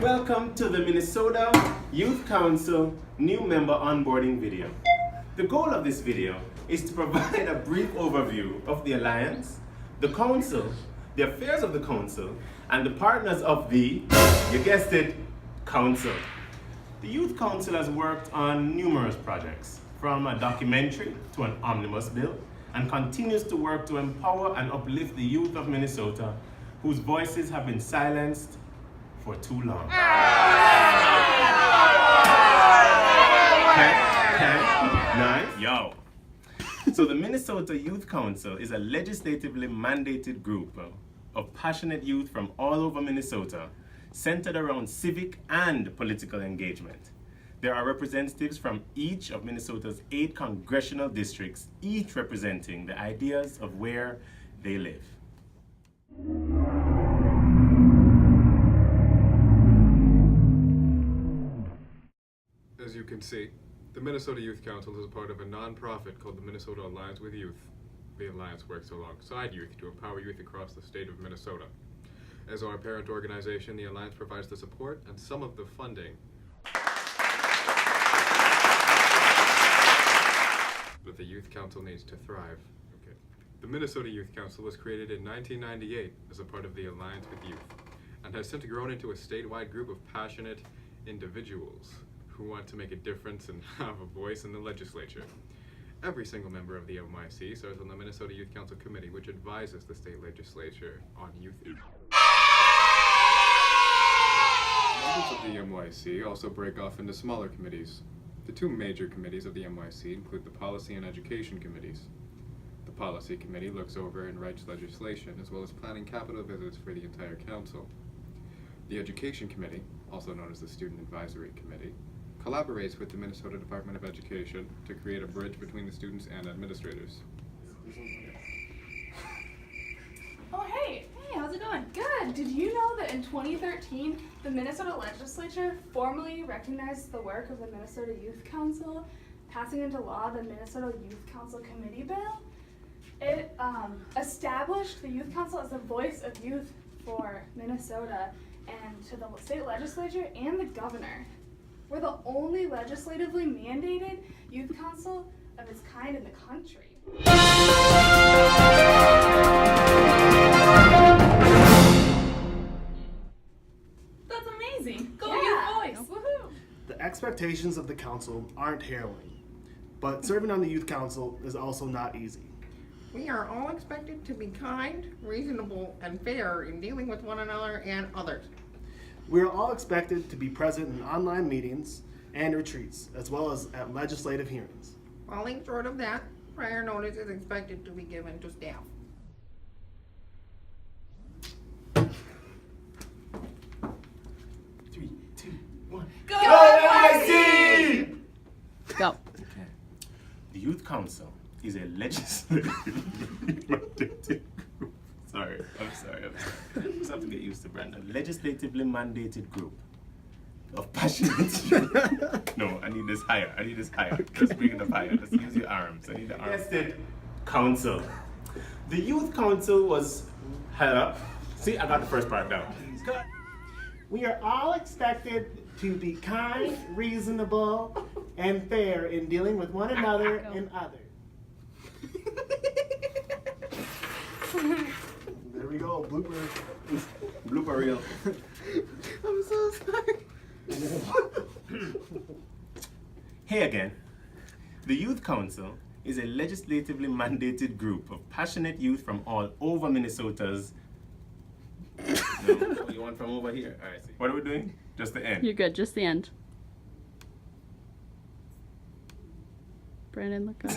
Welcome to the Minnesota Youth Council new member onboarding video. The goal of this video is to provide a brief overview of the Alliance, the Council, the affairs of the Council, and the partners of the, you guessed it, Council. The Youth Council has worked on numerous projects, from a documentary to an omnibus bill, and continues to work to empower and uplift the youth of Minnesota, whose voices have been silenced for too long. 10, 9, yo. So the Minnesota Youth Council is a legislatively mandated group of passionate youth from all over Minnesota, centered around civic and political engagement. There are representatives from each of Minnesota's 8 congressional districts, each representing the ideas of where they live. As you can see, the Minnesota Youth Council is a part of a non-profit called the Minnesota Alliance with Youth. The Alliance works alongside youth to empower youth across the state of Minnesota. As our parent organization, the Alliance provides the support and some of the funding. But the Youth Council needs to thrive. Okay. The Minnesota Youth Council was created in 1998 as a part of the Alliance with Youth and has since grown into a statewide group of passionate individuals who want to make a difference and have a voice in the legislature. Every single member of the MYC serves on the Minnesota Youth Council Committee, which advises the state legislature on youth issues. Members of the MYC also break off into smaller committees. The 2 major committees of the MYC include the Policy and Education Committees. The Policy Committee looks over and writes legislation, as well as planning capital visits for the entire council. The Education Committee, also known as the Student Advisory Committee, collaborates with the Minnesota Department of Education to create a bridge between the students and administrators. Oh, hey, how's it going? Good. Did you know that in 2013, the Minnesota legislature formally recognized the work of the Minnesota Youth Council, passing into law the Minnesota Youth Council Committee Bill? It established the Youth Council as the voice of youth for Minnesota and to the state legislature and the governor. We're the only legislatively mandated youth council of its kind in the country. That's amazing. Go Youth Voice. Woohoo. The expectations of the council aren't harrowing, but serving on the youth council is also not easy. We are all expected to be kind, reasonable, and fair in dealing with one another and others. We are all expected to be present in online meetings and retreats, as well as at legislative hearings. Falling short of that, prior notice is expected to be given to staff. Three, two, 1. Go NYC! Go. The Youth Council is a legislatively mandated group. Sorry. I just have to get used to Brandon. Legislatively mandated group of passionate. No, I need this higher. Just bring it up higher. Just use your arms. I need the arms. Council. The Youth Council was held up. See, I got the first part down. We are all expected to be kind, reasonable, and fair in dealing with one another and others. There we go, Blooper reel. I'm so sorry. Hey again. The Youth Council is a legislatively mandated group of passionate youth from all over Minnesota's. No, you want from over here? All right. What are we doing? Just the end. You're good. Just the end. Brandon, look up.